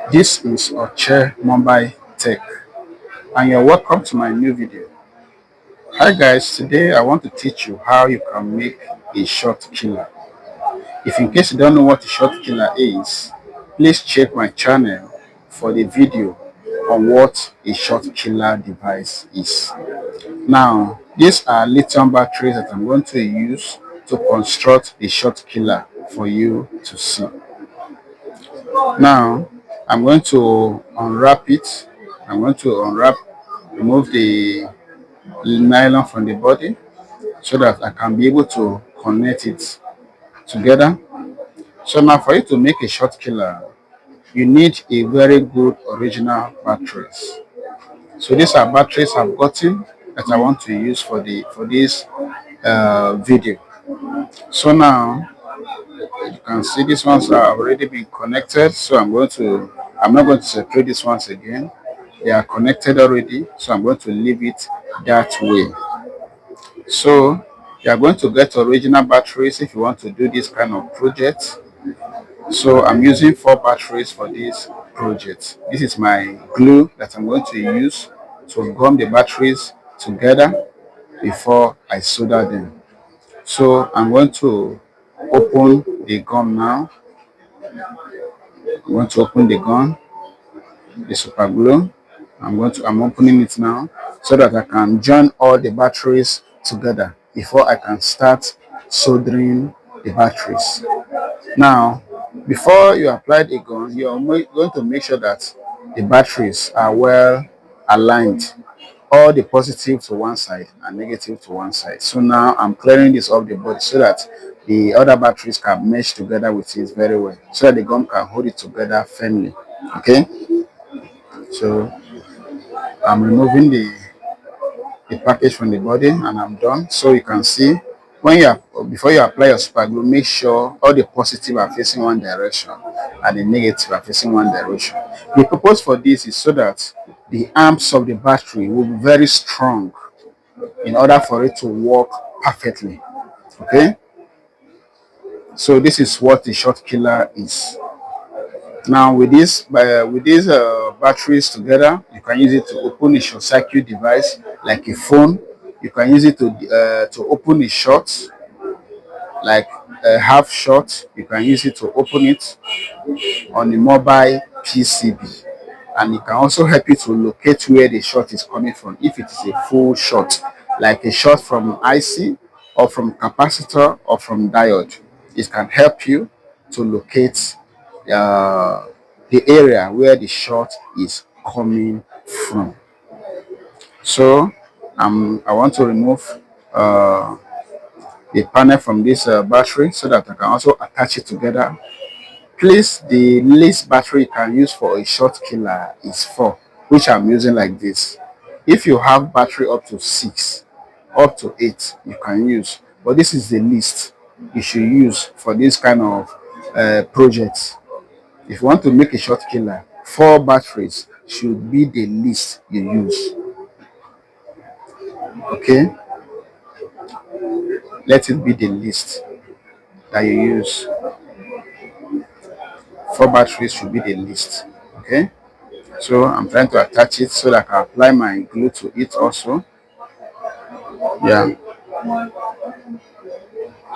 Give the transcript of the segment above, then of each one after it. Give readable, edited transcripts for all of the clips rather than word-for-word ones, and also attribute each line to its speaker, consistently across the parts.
Speaker 1: This is Oche Mobile Tech, and you're welcome to my new video. Hi guys, today I want to teach you how you can make a shot killer. If in case you don't know what a shot killer is, please check my channel for the video on what a shot killer device is. Now, these are lithium batteries that I'm going to use to construct the shot killer for you to see. Now, I'm going to unwrap it. I'm going to remove the nylon from the body so that I can be able to connect it together. So now for you to make a shot killer, you need a very good original batteries. So these are batteries I've gotten that I want to use for this video. So now you can see these ones are already been connected. So I'm not going to separate these ones again. They are connected already, so I'm going to leave it that way. So you are going to get original batteries if you want to do this kind of project. So I'm using 4 batteries for this project. This is my glue that I'm going to use to gum the batteries together before I solder them. So I'm going to open the gum now. I'm going to open the gun, the super glue. I'm opening it now so that I can join all the batteries together before I can start soldering the batteries. Now, before you apply the gun, you're going to make sure that the batteries are well aligned, all the positive to one side and negative to one side. So now I'm clearing this off the body so that the other batteries can mesh together with it very well, so that the gun can hold it together firmly. Okay, so I'm removing the package from the body and I'm done. So you can see before you apply your super glue, make sure all the positive are facing one direction and the negative are facing one direction. The purpose for this is so that the arms of the battery will be very strong in order for it to work perfectly. Okay, so this is what the shot killer is. Now with these batteries together, you can use it to open a short circuit device like a phone. You can use it to open a shot like a half shot. You can use it to open it on a mobile PCB, and it can also help you to locate where the shot is coming from. If it is a full shot, like a shot from IC or from capacitor or from diode, it can help you to locate uh, the area where the shot is coming from. So I want to remove uh, the panel from this battery so that I can also attach it together. Please, the least battery you can use for a shot killer is 4, which I'm using like this. If you have battery up to 6, up to 8, you can use, but this is the least you should use for this kind of projects. If you want to make a shot killer, 4 batteries should be the least you use. Okay, let it be the least that you use. 4 batteries should be the least. Okay, so I'm trying to attach it so that I can apply my glue to it also. Yeah,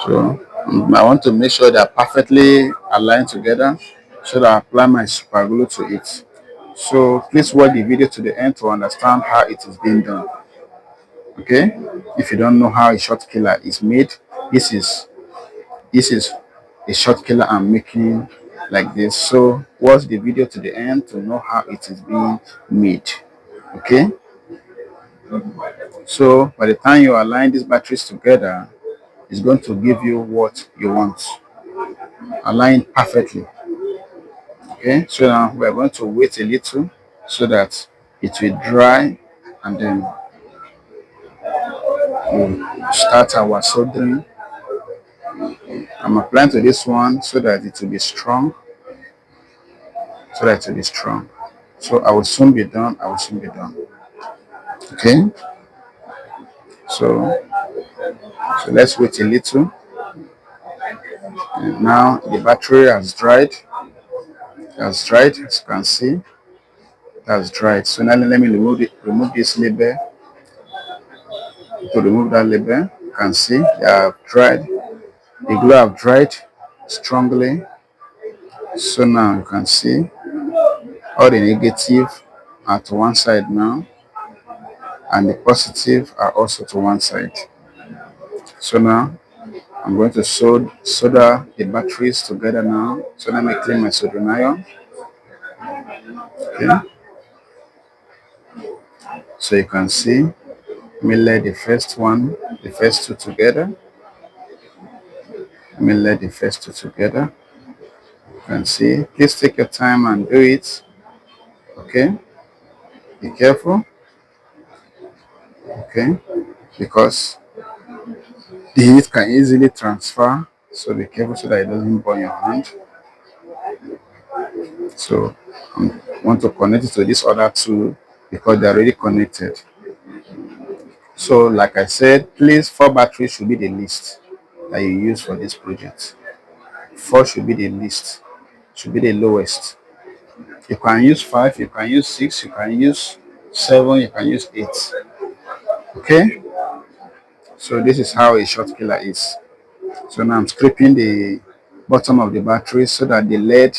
Speaker 1: so I want to make sure they're perfectly aligned together so that I apply my super glue to it. So please watch the video to the end to understand how it is being done. Okay, if you don't know how a shot killer is made, this is a shot killer I'm making like this. So watch the video to the end to know how it is being made. Okay, so by the time you align these batteries together, it's going to give you what you want, aligned perfectly. Okay, so now we're going to wait a little so that it will dry, and then we'll start our soldering. I'm applying to this one so that it will be strong, so I will soon be done. Okay, so let's wait a little. And now the battery has dried. That's dried, as you can see. That's dried. So now let me remove this label. To remove that label, you can see they have dried. The glue have dried strongly. So now you can see all the negative are to one side now, and the positive are also to one side. So now I'm going to solder the batteries together now. So let me clean my soldering iron. Okay. So you can see, let me lay the first two together. Let me lay the first two together. You can see. Please take your time and do it. Okay. Be careful. Okay. Because the heat can easily transfer. So be careful so that it doesn't burn your hand. So I want to connect it to this other two because they're already connected. So like I said, please 4 batteries should be the least that you use for this project. 4 should be the least, should be the lowest. You can use 5, you can use 6, you can use 7, you can use 8. Okay, so this is how a short killer is. So now I'm scraping the bottom of the battery so that the lead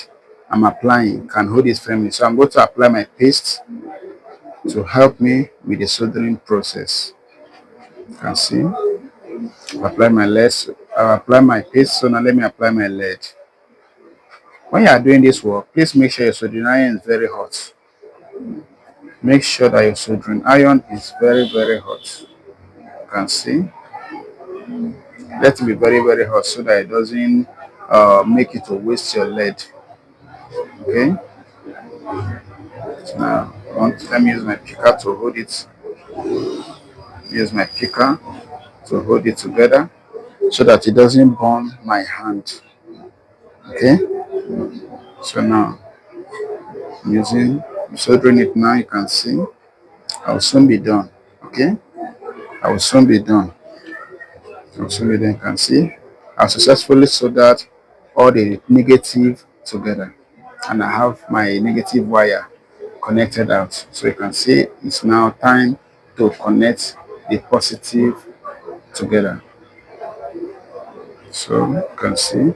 Speaker 1: I'm applying can hold it firmly. So I'm going to apply my paste to help me with the soldering process. You can see, apply my lead. I'll apply my paste. So now let me apply my lead. When you are doing this work, please make sure your soldering iron is very hot. Make sure that your soldering iron is very hot. You can see, let it be very hot so that it doesn't make you to waste your lead. Okay. So now let me use my picker to hold it. Use my picker to hold it together so that it doesn't burn my hand. Okay. So now I'm soldering it now. You can see I will soon be done. Okay. I will soon be done. So you can see I successfully soldered all the negative together, and I have my negative wire connected out. So you can see it's now time to connect the positive together. So you can see.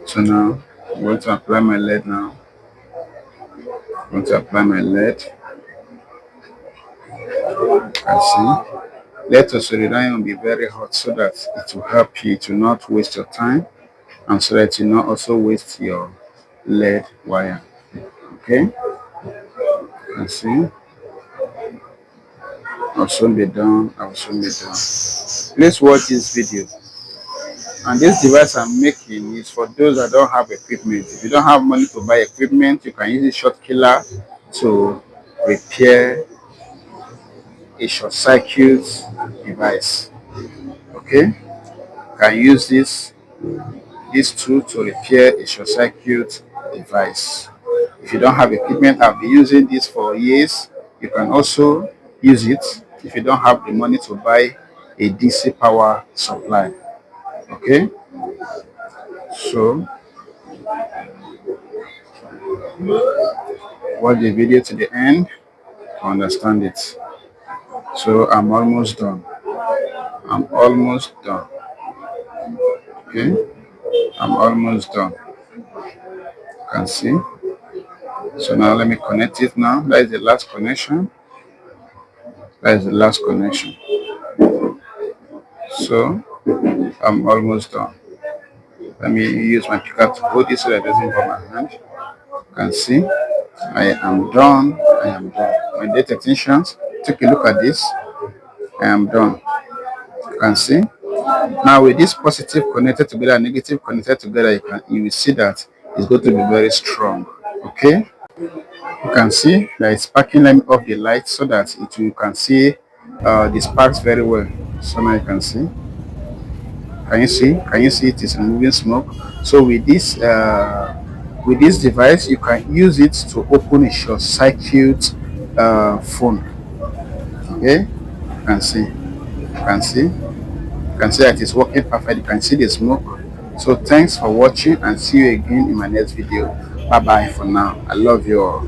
Speaker 1: So now I'm going to apply my lead now. I'm going to apply my lead. You can see. Let your soldering iron be very hot so that it will help you to not waste your time, and so that you not also waste your lead wire. Okay, you can see. I'll soon be done. I will soon be done. Please watch this video. And this device I'm making is for those that don't have equipment. If you don't have money to buy equipment, you can use a short killer to repair a short circuit device. Okay, you can use this tool to repair a short circuit device. If you don't have equipment, I've been using this for years. You can also use it if you don't have the money to buy a DC power supply. Okay, so watch the video to the end to understand it. So I'm almost done. I'm almost done. Okay, I'm almost done. You can see. So now let me connect it now. That is the last connection. That is the last connection. So I'm almost done. Let me use my picker to hold it so that it doesn't burn my hand. You can see I am done. I am done. My date technicians, take a look at this. I am done. You can see. Now with this positive connected together and negative connected together, you will see that it's going to be very strong. Okay. You can see that it's sparking. Let me off the light so that you can see the sparks very well. So now you can see. Can you see? Can you see it is removing smoke? So with this device, you can use it to open a short circuit phone. Okay, you can see. You can see. You can see that it's working perfect. You can see the smoke. So thanks for watching and see you again in my next video. Bye bye for now. I love you all.